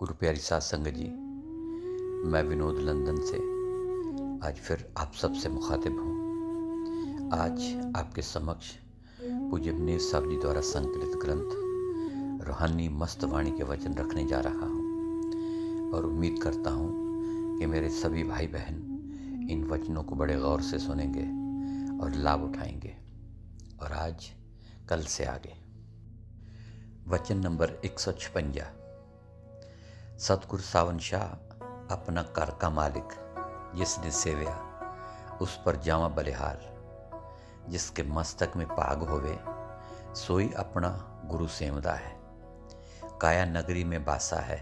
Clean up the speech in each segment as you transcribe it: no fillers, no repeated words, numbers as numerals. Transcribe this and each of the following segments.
गुरु प्यारी साध संगत जी, मैं विनोद लंदन से आज फिर आप सबसे मुखातिब हूँ। आज आपके समक्ष पूज्य मनीष साहब जी द्वारा संकलित ग्रंथ रूहानी मस्त वाणी के वचन रखने जा रहा हूँ और उम्मीद करता हूँ कि मेरे सभी भाई बहन इन वचनों को बड़े गौर से सुनेंगे और लाभ उठाएंगे। और आज कल से आगे वचन नंबर 156। सतगुरु सावन शाह अपना कर का मालिक, जिसने सेव्या उस पर जावा बलिहार। जिसके मस्तक में पाग होवे सोई अपना गुरु सेवदा है। काया नगरी में बासा है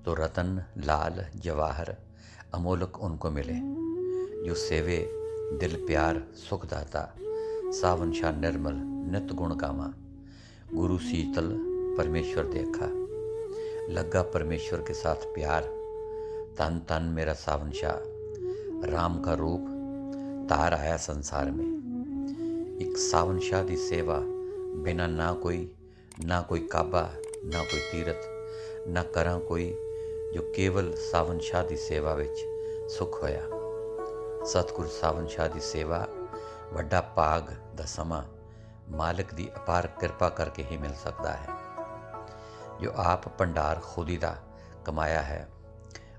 तो रतन लाल जवाहर अमोलक उनको मिले। जो सेवे दिल प्यार सुखदाता, सावन शाह निर्मल नित गुण गावा। गुरु शीतल परमेश्वर देखा, लगा परमेश्वर के साथ प्यार। तन तन मेरा सावन शाह राम का रूप तार आया संसार में। एक सावन शाह दी सेवा बिना ना कोई काबा ना कोई तीरथ ना करा कोई, जो केवल सावन शाह दी सेवा विच सुख होया। सतगुरु सावन शाह दी सेवा वड्डा भाग दा समा मालिक दी अपार किरपा करके ही मिल सकता है। जो आप भंडार खुदी दा कमाया है,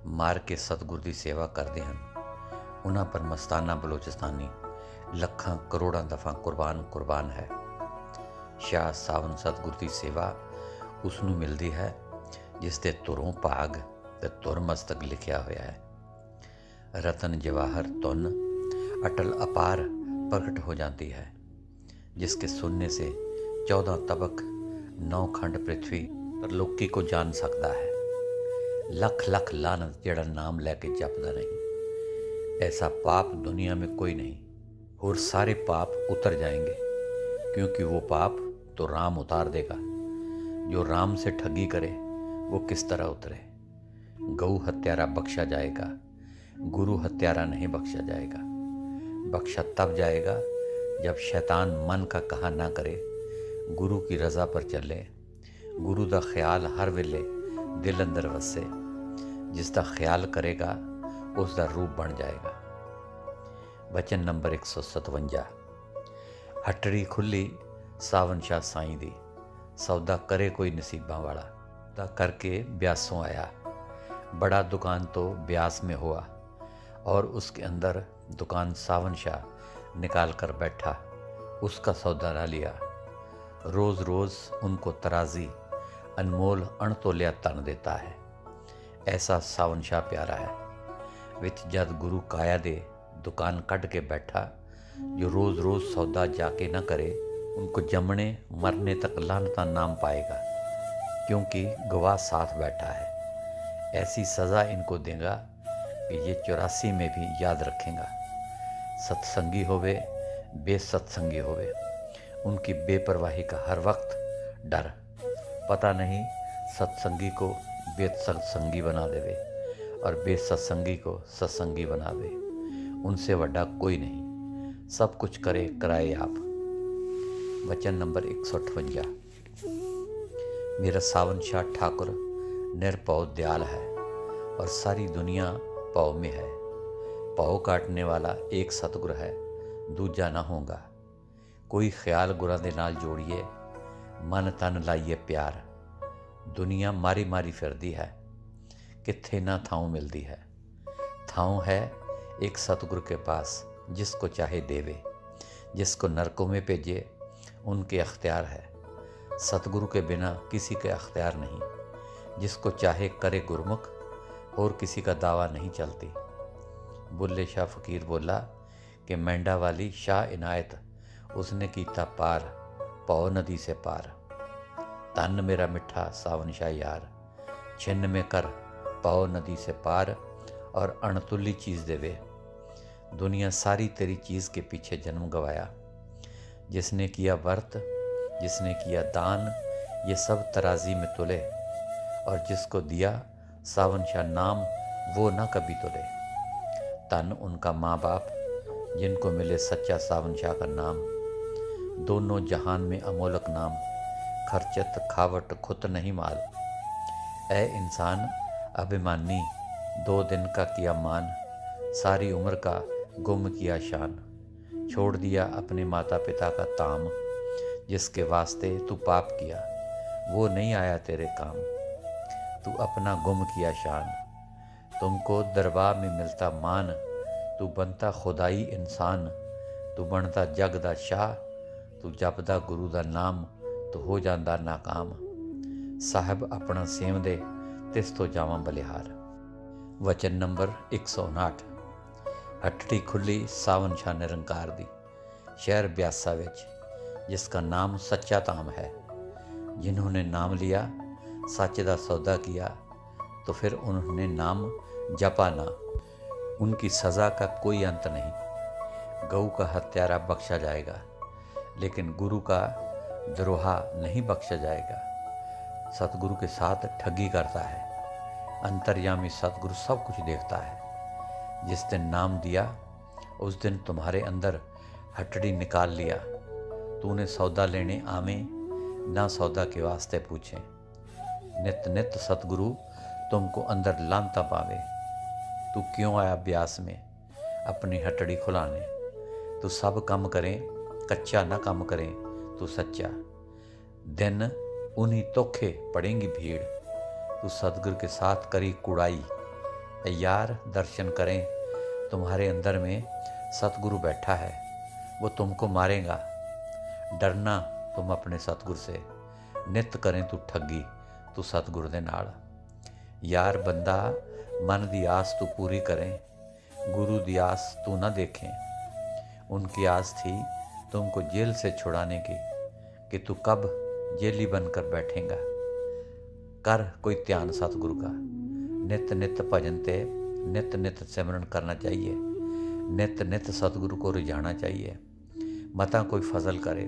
मार के सतगुर की सेवा करते हैं। उन्हां पर मस्ताना बलोचिस्तानी लखां करोड़ां दफा कुर्बान है। शाह सावन सतगुर की सेवा उसनूं मिलती है जिसके तुरों भाग ते तुर मस्तक लिखिया होया है। रतन जवाहर तुन अटल अपार प्रकट हो जाती है। जिसके सुनने से 14 तबक 9 खंड पृथ्वी तरलोकी को जान सकता है। लख लख लानत जड़ा नाम लैके जपदा नहीं। ऐसा पाप दुनिया में कोई नहीं। और सारे पाप उतर जाएंगे, क्योंकि वो पाप तो राम उतार देगा। जो राम से ठगी करे वो किस तरह उतरे। गऊ हत्यारा बख्शा जाएगा, गुरु हत्यारा नहीं बख्शा जाएगा। बख्शा तब जाएगा जब शैतान मन का कहा ना करे, गुरु की रज़ा पर चले। गुरु दा ख्याल हर वेले दिल अंदर वसे। जिसका ख्याल करेगा उसका रूप बन जाएगा। वचन नंबर 157। हटड़ी खुली सावन शाह साईं दी, सौदा करे कोई नसीबा वाला। सौदा करके ब्यासों आया, बड़ा दुकान तो ब्यास में हुआ और उसके अंदर दुकान सावन शाह निकाल कर बैठा। उसका सौदा ला लिया। रोज़ रोज़ उनको तराजी अनमोल अणतोलिया तन देता है। ऐसा सावन शाह प्यारा है। विच जद गुरु काया दे दुकान कट के बैठा। जो रोज़ रोज़ सौदा जाके न करे, उनको जमने मरने तक लानता नाम पाएगा, क्योंकि गवाह साथ बैठा है। ऐसी सज़ा इनको देगा कि ये 84 में भी याद रखेगा। सत्संगी होवे बेसत्संगी होवे, उनकी बेपरवाही का हर वक्त डर। पता नहीं सत्संगी को बेसत्संगी बना देवे और बेसत्संगी को सत्संगी बना दे। उनसे वड्डा कोई नहीं। सब कुछ करे कराए आप। वचन नंबर 158। मेरा सावन शाह ठाकुर निरपौ दयाल है और सारी दुनिया पौ में है। पौ काटने वाला एक सतगुर है, दूजा ना होगा। कोई ख्याल गुरां दे नाल जोड़िए, मन तन लाइए प्यार। दुनिया मारी मारी फिरदी है, कित्थे ना थाऊं मिलती है। थाऊं है एक सतगुरु के पास, जिसको चाहे देवे। जिसको नरकों में भेजे उनके अख्तियार है। सतगुरु के बिना किसी के अख्तियार नहीं। जिसको चाहे करे गुरमुख, और किसी का दावा नहीं चलती। बुल्ले शाह फ़कीर बोला कि मेंढा वाली शाह इनायत उसने कीता पार, पौ नदी से पार। तन मेरा मिठा सावन शाह यार, छिन्न में कर पौ नदी से पार और अणतुल्ली चीज़ देवे। दुनिया सारी तेरी चीज़ के पीछे जन्म गवाया। जिसने किया व्रत, जिसने किया दान, ये सब तराजी में तुले। और जिसको दिया सावन शाह नाम, वो ना कभी तुले। तन उनका माँ बाप जिनको मिले सच्चा सावन शाह का नाम। दोनों जहान में अमोलक नाम, खर्चत खावट खुत नहीं माल। ऐ इंसान अभिमानी, 2 दिन का किया मान, सारी उम्र का गुम किया शान। छोड़ दिया अपने माता पिता का ताम, जिसके वास्ते तू पाप किया वो नहीं आया तेरे काम। तू अपना गुम किया शान, तुमको दरबार में मिलता मान। तू बनता खुदाई इंसान, तू बनता जग दा शाह। तू जपदा गुरु दा नाम, तू हो जांदा नाकाम। साहब अपना सेवदे, तिस तो जावां बलिहार। वचन नंबर 159। हट्टी खुली सावन शाह निरंकार दी, शहर ब्यासा विच, जिसका नाम सच्चा धाम है। जिन्होंने नाम लिया, सच का सौदा किया, तो फिर उन्होंने नाम जपा ना, उनकी सज़ा का कोई अंत नहीं। गऊ का हत्यारा बख्शा जाएगा, लेकिन गुरु का द्रोहा नहीं बख्शा जाएगा। सतगुरु के साथ ठगी करता है, अंतर्यामी सतगुरु सब कुछ देखता है। जिस दिन नाम दिया, उस दिन तुम्हारे अंदर हटड़ी निकाल लिया। तूने सौदा लेने आवे, ना सौदा के वास्ते पूछे। नित नित सतगुरु तुमको अंदर लांता पावे। तू क्यों आया ब्यास में अपनी हटड़ी खुलाने। तू सब काम करें, कच्चा ना काम करें, तू सच्चा। दिन उन्हीं तोखे पड़ेंगी भीड़, तू सतगुरु के साथ करी कुड़ाई। ए यार दर्शन करें, तुम्हारे अंदर में सतगुरु बैठा है, वो तुमको मारेगा। डरना तुम अपने सतगुरु से, नित करें तू ठगी, तू सतगुरु दे नाल। यार बंदा मन दी आस तू पूरी करें, गुरु दी आस तू ना देखें। उनकी आस थी तुमको जेल से छुड़ाने की, कि तू कब जेली बनकर बैठेगा। कर कोई ध्यान सतगुरु का, नित नित भजन ते नित नित सिमरन करना चाहिए। नित नित सतगुरु को रिझाना चाहिए। मता कोई फजल करे,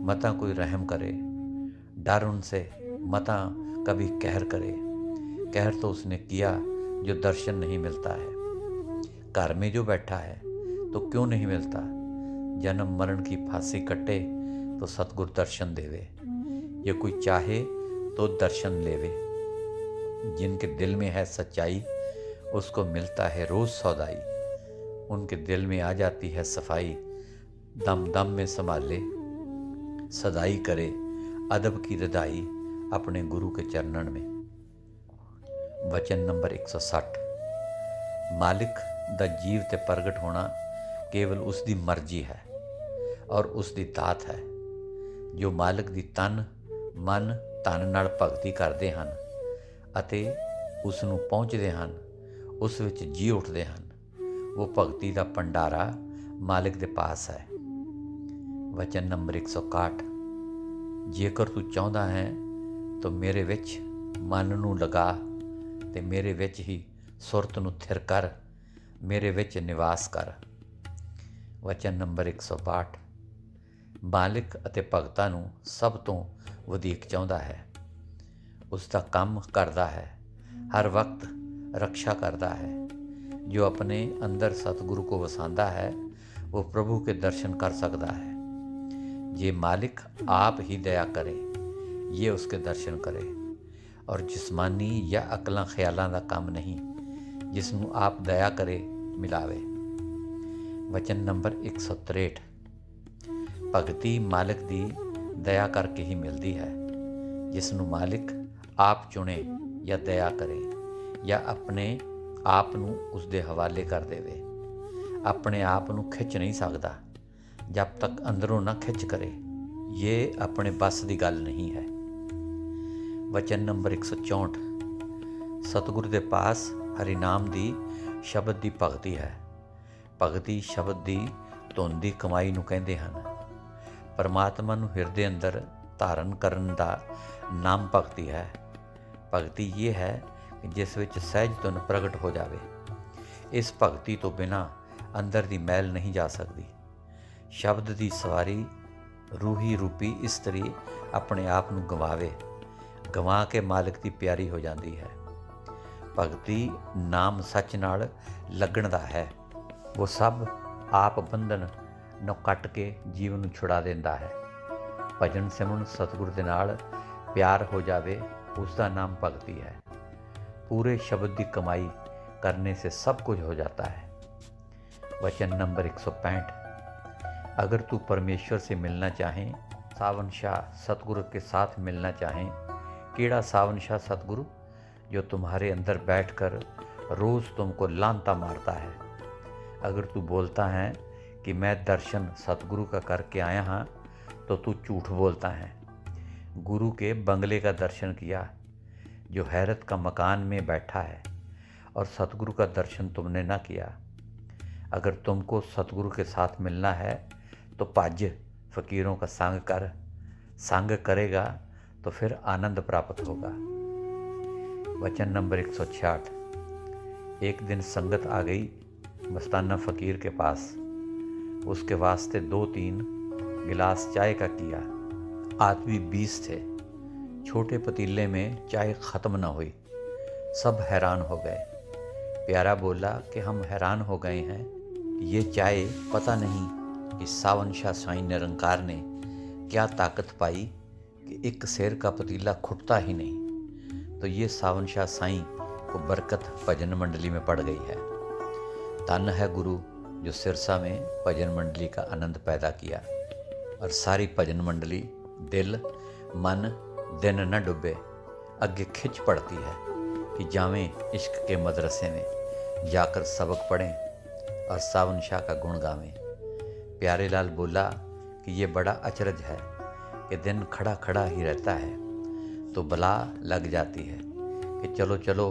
मता कोई रहम करे। डर उनसे, मता कभी कहर करे। कहर तो उसने किया जो दर्शन नहीं मिलता है। घर में जो बैठा है तो क्यों नहीं मिलता। जन्म मरण की फांसी कटे तो सतगुरु दर्शन देवे। ये कोई चाहे तो दर्शन लेवे। जिनके दिल में है सच्चाई, उसको मिलता है रोज़ सौदाई। उनके दिल में आ जाती है सफाई, दम दम में संभाले। सदाई करे अदब की रदाई, अपने गुरु के चरणन में। वचन नंबर 160। मालिक दा जीव ते प्रगट होना केवल उसकी मर्जी है और उसकी दात है। जो मालिक दी तन मन धन नाल भगती करते हैं ਅਤੇ ਉਸ ਨੂੰ ਪਹੁੰਚਦੇ ਹਨ, ਉਸ ਵਿੱਚ ਜੀ ਉੱਠਦੇ ਹਨ, ਉਹ ਭਗਤੀ ਦਾ ਭੰਡਾਰਾ ਮਾਲਿਕ ਦੇ ਪਾਸ ਹੈ। ਵਚਨ ਨੰਬਰ 161। ਜੇਕਰ ਤੂੰ ਚਾਹੁੰਦਾ ਹੈ ਤਾਂ ਮੇਰੇ ਵਿੱਚ ਮਨ ਨੂੰ ਲਗਾ ਤੇ ਮੇਰੇ ਵਿੱਚ ਹੀ ਸੁਰਤ ਨੂੰ ਥਿਰ ਕਰ, ਮੇਰੇ ਵਿੱਚ ਨਿਵਾਸ ਕਰ। ਵਚਨ ਨੰਬਰ 162। ਮਾਲਿਕ ਅਤੇ ਭਗਤਾਂ ਨੂੰ ਸਭ ਤੋਂ ਵਧੇਕ ਚਾਹੁੰਦਾ ਹੈ। ਉਸ ਦਾ ਕੰਮ ਕਰਦਾ ਹੈ, ਹਰ ਵਕਤ रक्षा करता है। जो अपने अंदर सतगुरु को वसांदा है, वो प्रभु के दर्शन कर सकता है। ये मालिक आप ही दया करे, ये उसके दर्शन करे। और जिस्मानी या अकलां ख्यालां दा काम नहीं, जिसनों आप दया करे मिलावे। वचन नंबर 163। भगती मालिक दी दया करके ही मिलती है। जिसनों मालिक आप चुने या दया करे या अपने आप ਨੂੰ ਉਸਦੇ ਹਵਾਲੇ ਕਰ ਦੇਵੇ। ਆਪਣੇ ਆਪ ਨੂੰ ਖਿੱਚ ਨਹੀਂ ਸਕਦਾ ਜਦ ਤੱਕ ਅੰਦਰੋਂ ਨਾ ਖਿੱਚ ਕਰੇ। ਇਹ ਆਪਣੇ ਬਸ ਦੀ ਗੱਲ ਨਹੀਂ ਹੈ। ਵਚਨ ਨੰਬਰ 164। ਸਤਿਗੁਰੂ ਦੇ ਪਾਸ ਹਰੀ ਨਾਮ ਦੀ ਸ਼ਬਦ ਦੀ ਭਗਤੀ ਹੈ। ਭਗਤੀ ਸ਼ਬਦ ਦੀ ਧੁਨ ਦੀ ਕਮਾਈ ਨੂੰ ਕਹਿੰਦੇ ਹਨ। ਪਰਮਾਤਮਾ ਨੂੰ ਹਿਰਦੇ ਅੰਦਰ ਧਾਰਨ ਕਰਨ ਦਾ ਨਾਮ ਭਗਤੀ ਹੈ। ਭਗਤੀ ਇਹ ਹੈ ਜਿਸ ਵਿੱਚ ਸਹਿਜ ਧੁਨ ਪ੍ਰਗਟ ਹੋ ਜਾਵੇ। ਇਸ ਭਗਤੀ ਤੋਂ ਬਿਨਾਂ ਅੰਦਰ ਦੀ ਮੈਲ ਨਹੀਂ ਜਾ ਸਕਦੀ। ਸ਼ਬਦ ਦੀ ਸਵਾਰੀ ਰੂਹੀ ਰੂਪੀ ਇਸਤਰੀ ਆਪਣੇ ਆਪ ਨੂੰ ਗਵਾਵੇ, ਗਵਾ ਕੇ ਮਾਲਿਕ ਦੀ ਪਿਆਰੀ ਹੋ ਜਾਂਦੀ ਹੈ। ਭਗਤੀ ਨਾਮ ਸੱਚ ਨਾਲ ਲੱਗਣ ਦਾ ਹੈ। ਉਹ ਸਭ ਆਪ ਬੰਧਨ ਨੂੰ ਕੱਟ ਕੇ ਜੀਵਨ ਨੂੰ ਛੁਡਾ ਦਿੰਦਾ ਹੈ। ਭਜਨ ਸਿਮਰਨ ਸਤਿਗੁਰੂ ਦੇ ਨਾਲ ਪਿਆਰ ਹੋ ਜਾਵੇ, ਉਸ ਦਾ ਨਾਮ ਭਗਤੀ ਹੈ। पूरे शब्द की कमाई करने से सब कुछ हो जाता है। वचन नंबर 165। अगर तू परमेश्वर से मिलना चाहें, सावन शाह सतगुरु के साथ मिलना चाहें, कीड़ा सावन शाह सतगुरु जो तुम्हारे अंदर बैठकर रोज़ तुमको लांता मारता है। अगर तू बोलता है कि मैं दर्शन सतगुरु का करके आया हाँ, तो तू झूठ बोलता है। गुरु के बंगले का दर्शन किया जो हैरत का मकान में बैठा है, और सतगुरु का दर्शन तुमने ना किया। अगर तुमको सतगुरु के साथ मिलना है तो पाज फ़कीरों का संग करेगा तो फिर आनंद प्राप्त होगा। वचन नंबर 166। एक दिन संगत आ गई मस्ताना फ़कीर के पास। उसके वास्ते 2-3 गिलास चाय का किया। आदमी 20 थे। छोटे पतीले में चाय ख़त्म न हुई। सब हैरान हो गए। प्यारा बोला कि हम हैरान हो गए हैं, ये चाय पता नहीं कि सावन शाह साईं निरंकार ने क्या ताकत पाई कि एक शेर का पतीला खुटता ही नहीं। तो ये सावन शाह साईं को बरकत भजन मंडली में पड़ गई है। धन है गुरु जो सिरसा में भजन मंडली का आनंद पैदा किया। और सारी भजन मंडली दिल मन दिन न डूबे अगे खिंच पड़ती है कि जावें इश्क के मदरसे में जाकर सबक पढ़ें और सावन शाह का गुण गावें। प्यारे लाल बोला कि ये बड़ा अचरज है कि दिन खड़ा खड़ा ही रहता है तो बला लग जाती है कि चलो चलो,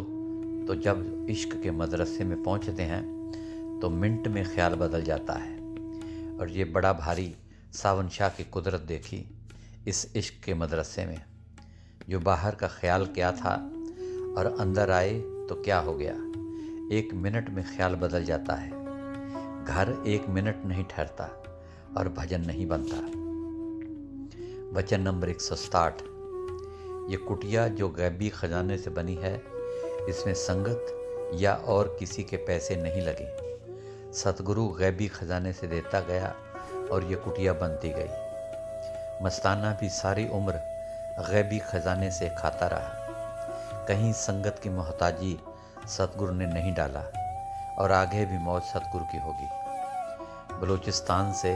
तो जब इश्क के मदरसे में पहुंचते हैं तो मिनट में ख्याल बदल जाता है। और ये बड़ा भारी सावन शाह की कुदरत देखी इस इश्क के मदरसे में, जो बाहर का ख्याल क्या था और अंदर आए तो क्या हो गया। 1 मिनट में ख्याल बदल जाता है। घर 1 मिनट नहीं ठहरता और भजन नहीं बनता। वचन नंबर 167। ये कुटिया जो गैबी खजाने से बनी है, इसमें संगत या और किसी के पैसे नहीं लगे। सतगुरु गैबी खजाने से देता गया और ये कुटिया बनती गई। मस्ताना भी सारी उम्र गैबी खजाने से खाता रहा। कहीं संगत की मोहताजी सतगुरु ने नहीं डाला और आगे भी मौज सतगुरु की होगी। बलूचिस्तान से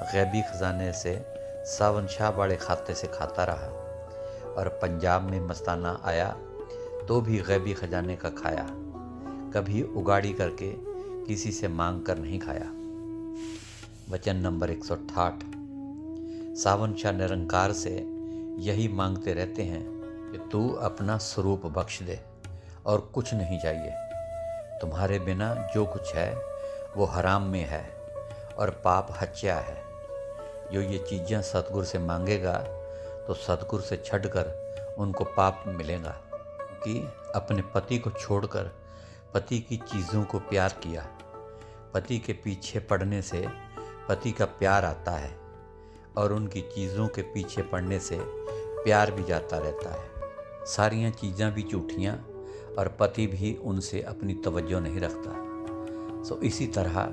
गैबी खजाने से सावन शाह बड़े खाते से खाता रहा, और पंजाब में मस्ताना आया तो भी गैबी खजाने का खाया। कभी उगाड़ी करके किसी से मांग कर नहीं खाया। वचन नंबर 168। सावन शाह निरंकार से यही मांगते रहते हैं कि तू अपना स्वरूप बख्श दे और कुछ नहीं चाहिए। तुम्हारे बिना जो कुछ है वो हराम में है और पाप हत्या है। जो ये चीज़ें सतगुरु से मांगेगा तो सतगुरु से छड़कर उनको पाप मिलेगा, क्योंकि अपने पति को छोड़कर पति की चीज़ों को प्यार किया। पति के पीछे पड़ने से पति का प्यार आता है और उनकी चीज़ों के पीछे पड़ने से प्यार भी जाता रहता है। सारियां चीज़ें भी झूठियाँ और पति भी उनसे अपनी तवज्जो नहीं रखता। सो इसी तरह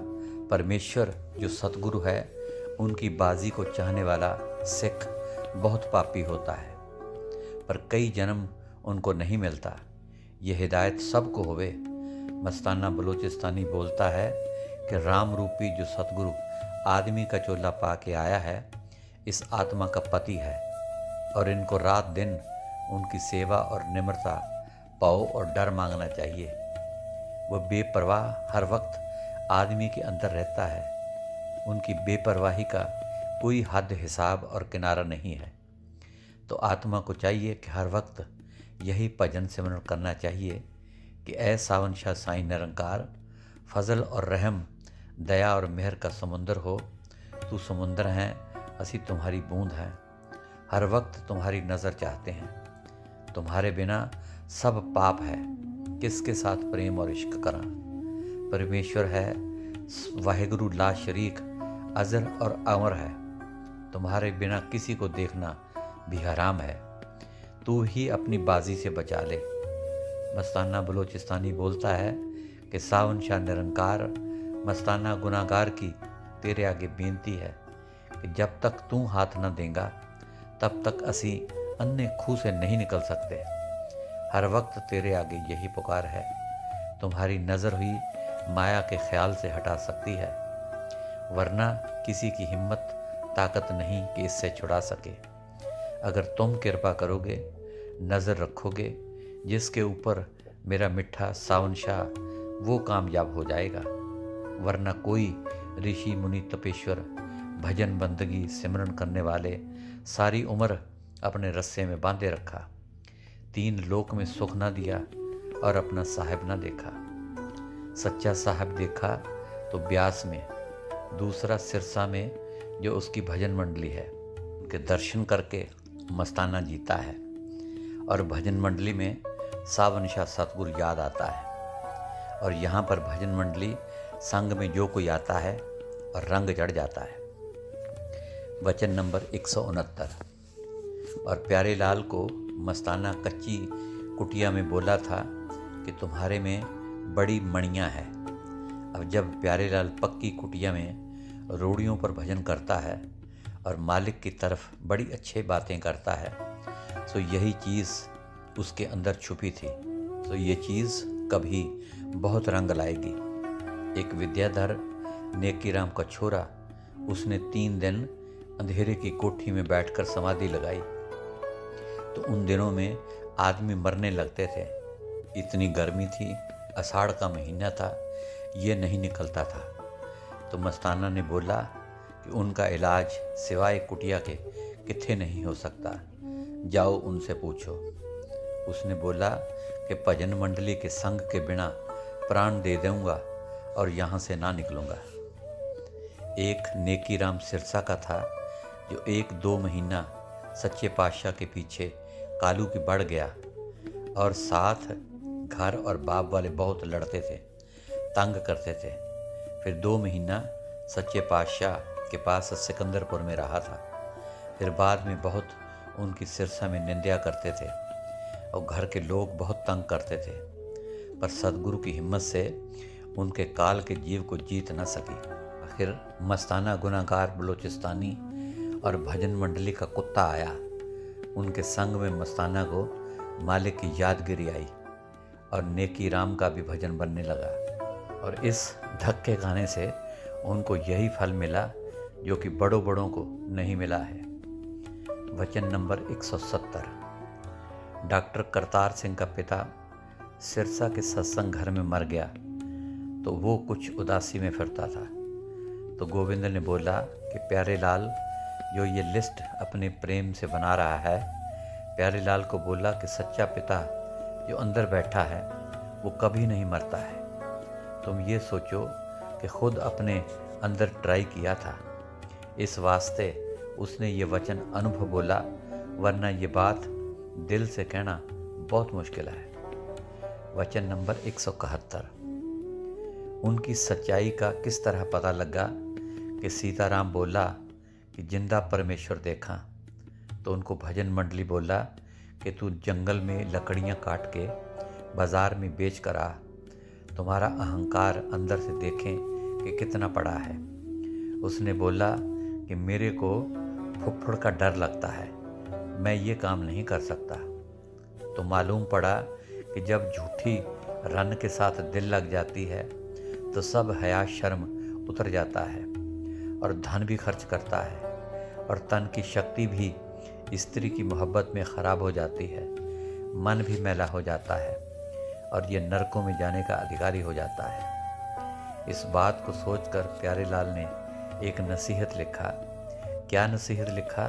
परमेश्वर जो सतगुरु है, उनकी बाजी को चाहने वाला सिख बहुत पापी होता है, पर कई जन्म उनको नहीं मिलता। ये हिदायत सबको होवे। मस्ताना बलूचिस्तानी बोलता है कि राम रूपी जो सतगुरु आदमी का चोला पा के आया है, इस आत्मा का पति है, और इनको रात दिन उनकी सेवा और निम्रता, पाओ और डर मांगना चाहिए। वह बेपरवाह हर वक्त आदमी के अंदर रहता है। उनकी बेपरवाही का कोई हद हिसाब और किनारा नहीं है। तो आत्मा को चाहिए कि हर वक्त यही भजन सिमरन करना चाहिए कि ऐ सावन शाह साईं निरंकार, फजल और रहम, दया और मेहर का समुंदर हो। तू समुंदर है, असी तुम्हारी बूंद हैं। हर वक्त तुम्हारी नज़र चाहते हैं। तुम्हारे बिना सब पाप है, किसके साथ प्रेम और इश्क करा। परमेश्वर है वाहिगुरु ला शरीक, अजर और अमर है। तुम्हारे बिना किसी को देखना भी हराम है। तू ही अपनी बाजी से बचा ले। मस्ताना बलूचिस्तानी बोलता है कि सावन शाह निरंकार, मस्ताना गुनाहगार की तेरे आगे बेनती है कि जब तक तू हाथ न देगा तब तक असी अन्य खूह से नहीं निकल सकते। हर वक्त तेरे आगे यही पुकार है, तुम्हारी नज़र हुई माया के ख्याल से हटा सकती है, वरना किसी की हिम्मत ताकत नहीं कि इससे छुड़ा सके। अगर तुम कृपा करोगे, नज़र रखोगे, जिसके ऊपर मेरा मिठा सावन शाह, वो कामयाब हो जाएगा, वरना कोई ऋषि मुनि तपेश्वर भजन बंदगी सिमरन करने वाले सारी उम्र अपने रस्से में बांधे रखा, 3 लोक में सुख ना दिया और अपना साहिब ना देखा। सच्चा साहिब देखा तो ब्यास में, दूसरा सिरसा में जो उसकी भजन मंडली है, उनके दर्शन करके मस्ताना जीता है, और भजन मंडली में सावन शाह सतगुरु याद आता है। और यहाँ पर भजन मंडली संग में जो कोई आता है और रंग चढ़ जाता है। वचन नंबर 169। और प्यारे लाल को मस्ताना कच्ची कुटिया में बोला था कि तुम्हारे में बड़ी मणियाँ है। अब जब प्यारे लाल पक्की कुटिया में रोड़ियों पर भजन करता है और मालिक की तरफ बड़ी अच्छी बातें करता है, तो यही चीज़ उसके अंदर छुपी थी, तो ये चीज़ कभी बहुत रंग लाएगी। एक विद्याधर नेकीराम का छोरा, उसने 3 दिन अंधेरे की कोठी में बैठकर समाधि लगाई, तो उन दिनों में आदमी मरने लगते थे। इतनी गर्मी थी, आषाढ़ का महीना था, ये नहीं निकलता था। तो मस्ताना ने बोला कि उनका इलाज सिवाय कुटिया के किथे नहीं हो सकता, जाओ उनसे पूछो। उसने बोला कि भजन मंडली के संग के बिना प्राण दे दूंगा और यहाँ से ना निकलूँगा। एक नेकीराम सिरसा का था, जो 1-2 महीना सच्चे पातशाह के पीछे कालू की बढ़ गया, और साथ घर और बाप वाले बहुत लड़ते थे, तंग करते थे। फिर 2 महीना सच्चे पातशाह के पास सिकंदरपुर में रहा था। फिर बाद में बहुत उनकी सिरसा में निंदा करते थे और घर के लोग बहुत तंग करते थे, पर सदगुरु की हिम्मत से उनके काल के जीव को जीत न सकी। आखिर मस्ताना गुनाहगार बलोचिस्तानी और भजन मंडली का कुत्ता आया। उनके संग में मस्ताना को मालिक की यादगिरी आई और नेकी राम का भी भजन बनने लगा, और इस धक्के खाने से उनको यही फल मिला जो कि बड़ों बड़ों को नहीं मिला है। वचन नंबर 170। डॉक्टर करतार सिंह का पिता सिरसा के सत्संग घर में मर गया, तो वो कुछ उदासी में फिरता था। तो गोविंद ने बोला कि प्यारे लाल जो ये लिस्ट अपने प्रेम से बना रहा है, प्यारे लाल को बोला कि सच्चा पिता जो अंदर बैठा है वो कभी नहीं मरता है। तुम ये सोचो कि खुद अपने अंदर ट्राई किया था, इस वास्ते उसने ये वचन अनुभव बोला, वरना ये बात दिल से कहना बहुत मुश्किल है। वचन नंबर 171। उनकी सच्चाई का किस तरह पता लगा कि सीताराम बोला कि जिंदा परमेश्वर देखा, तो उनको भजन मंडली बोला कि तू जंगल में लकड़ियाँ काट के बाज़ार में बेच कर आ, तुम्हारा अहंकार अंदर से देखें कि कितना पड़ा है। उसने बोला कि मेरे को फुफ्फड़ का डर लगता है, मैं ये काम नहीं कर सकता। तो मालूम पड़ा कि जब झूठी रन के साथ दिल लग जाती है तो सब हया शर्म उतर जाता है, और धन भी खर्च करता है, और तन की शक्ति भी स्त्री की मोहब्बत में ख़राब हो जाती है, मन भी मैला हो जाता है, और ये नरकों में जाने का अधिकारी हो जाता है। इस बात को सोचकर प्यारे लाल ने एक नसीहत लिखा। क्या नसीहत लिखा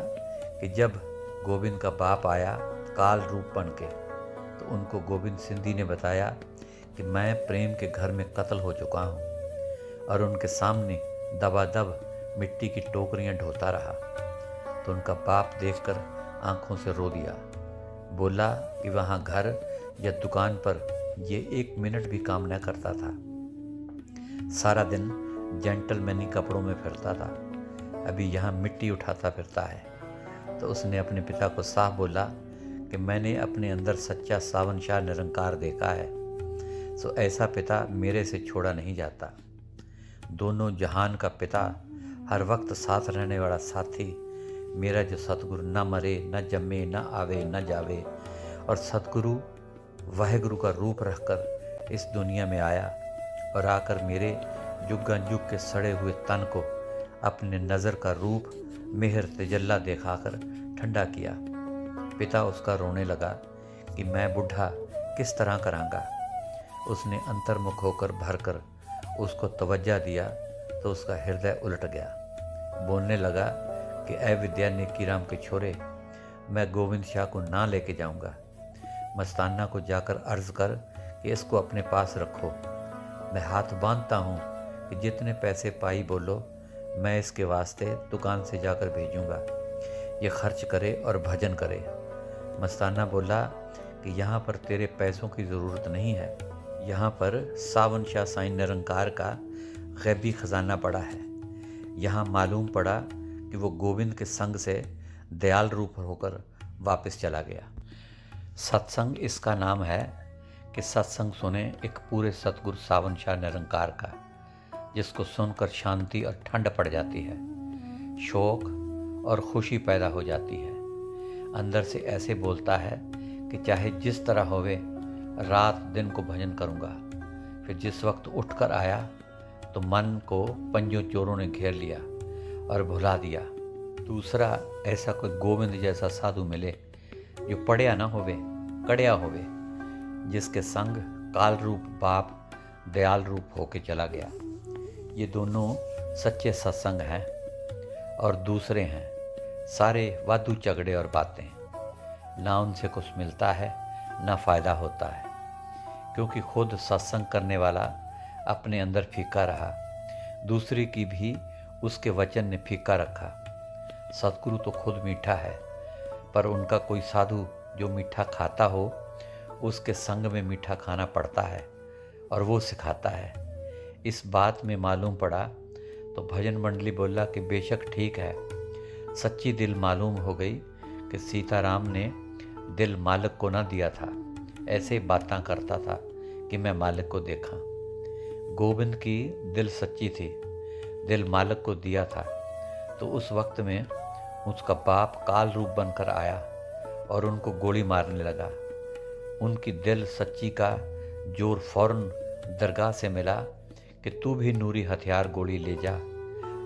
कि जब गोविंद का बाप आया काल रूप बन के, तो उनको गोविंद सिंधी ने बताया कि मैं प्रेम के घर में कत्ल हो चुका हूँ, और उनके सामने दबादब मिट्टी की टोकरियाँ ढोता रहा। तो उनका बाप देखकर आंखों से रो दिया, बोला कि वहाँ घर या दुकान पर ये 1 मिनट भी काम न करता था, सारा दिन जेंटलमैनी कपड़ों में फिरता था, अभी यहाँ मिट्टी उठाता फिरता है। तो उसने अपने पिता को साफ बोला कि मैंने अपने अंदर सच्चा सावन शाह निरंकार देखा है, तो ऐसा पिता मेरे से छोड़ा नहीं जाता। दोनों जहान का पिता, हर वक्त साथ रहने वाला साथी, मेरा जो सतगुरु न मरे न जम्मे न आवे न जावे, और सतगुरु वाहेगुरु का रूप रखकर इस दुनिया में आया और आकर मेरे जुग्गा जुग के सड़े हुए तन को अपने नज़र का रूप मेहर तजल्ला दिखाकर ठंडा किया। पिता उसका रोने लगा कि मैं बूढ़ा किस तरह करांगा। उसने अंतर्मुख होकर भरकर उसको तवज्जा दिया तो उसका हृदय उलट गया। बोलने लगा कि ऐ विद्या नेकीराम के छोरे, मैं गोविंद शाह को ना लेके जाऊंगा। मस्ताना को जाकर अर्ज कर कि इसको अपने पास रखो। मैं हाथ बांधता हूँ कि जितने पैसे पाई बोलो, मैं इसके वास्ते दुकान से जाकर भेजूंगा, ये खर्च करे और भजन करे। मस्ताना बोला कि यहाँ पर तेरे पैसों की ज़रूरत नहीं है, यहाँ पर सावन शाह साईं निरंकार का गैबी खजाना पड़ा है। यहाँ मालूम पड़ा कि वो गोविंद के संग से दयाल रूप होकर वापस चला गया। सत्संग इसका नाम है कि सत्संग सुने एक पूरे सतगुरु सावन शाह निरंकार का, जिसको सुनकर शांति और ठंड पड़ जाती है, शौक और खुशी पैदा हो जाती है। अंदर से ऐसे बोलता है कि चाहे जिस तरह होवे, रात दिन को भजन करूँगा। फिर जिस वक्त उठकर आया तो मन को पंजों चोरों ने घेर लिया और भुला दिया। दूसरा ऐसा कोई गोविंद जैसा साधु मिले जो पढ़िया न होवे, कड़िया होवे, जिसके संग काल रूप बाप दयाल रूप होके चला गया। ये दोनों सच्चे सत्संग हैं और दूसरे हैं सारे वादू झगड़े और बातें। ना उनसे कुछ मिलता है ना फ़ायदा होता है, क्योंकि खुद सत्संग करने वाला अपने अंदर फीका रहा, दूसरे की भी उसके वचन ने फीका रखा। सतगुरु तो खुद मीठा है, पर उनका कोई साधु जो मीठा खाता हो, उसके संग में मीठा खाना पड़ता है और वो सिखाता है। इस बात में मालूम पड़ा तो भजन मंडली बोला कि बेशक ठीक है। सच्ची दिल मालूम हो गई कि सीताराम ने दिल मालिक को ना दिया था, ऐसे बातें करता था कि मैं मालिक को देखा। गोविंद की दिल सच्ची थी, दिल मालिक को दिया था। तो उस वक्त में उसका बाप काल रूप बनकर आया और उनको गोली मारने लगा। उनकी दिल सच्ची का जोर फौरन दरगाह से मिला कि तू भी नूरी हथियार गोली ले जा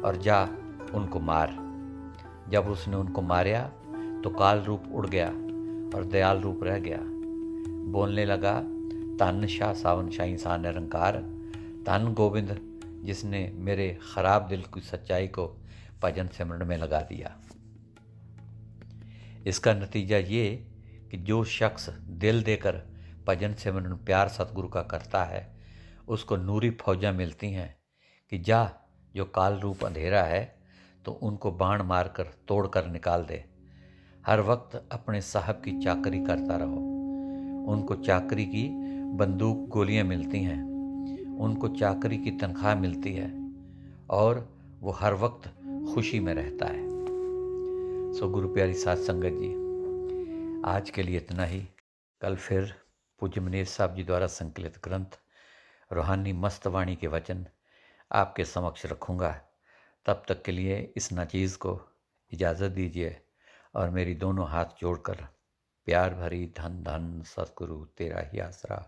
और जा उनको मार। जब उसने उनको मारा तो काल रूप उड़ गया और दयाल रूप रह गया। बोलने लगा, धन शाह सावन शाही सा निरंकार, धन गोविंद जिसने मेरे खराब दिल की सच्चाई को भजन सिमरन में लगा दिया। इसका नतीजा ये कि जो शख्स दिल देकर भजन सिमरन प्यार सतगुरु का करता है, उसको नूरी फौजा मिलती हैं कि जा जो काल रूप अंधेरा है तो उनको बाण मारकर तोड़ कर निकाल दे। हर वक्त अपने साहब की चाकरी करता रहो। उनको चाकरी की बंदूक गोलियां मिलती हैं, उनको चाकरी की तनख्वाह मिलती है और वो हर वक्त खुशी में रहता है। सो गुरु प्यारी साध संगत जी, आज के लिए इतना ही। कल फिर पूज्य मनीष साहब जी द्वारा संकलित ग्रंथ रूहानी मस्त वाणी के वचन आपके समक्ष रखूँगा। तब तक के लिए इस नाचीज़ को इजाज़त दीजिए और मेरी दोनों हाथ जोड़कर प्यार भरी धन धन सतगुरु तेरा ही आसरा,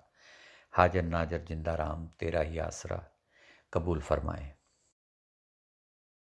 हाजर नाजर जिंदा राम तेरा ही आसरा कबूल फरमाएं।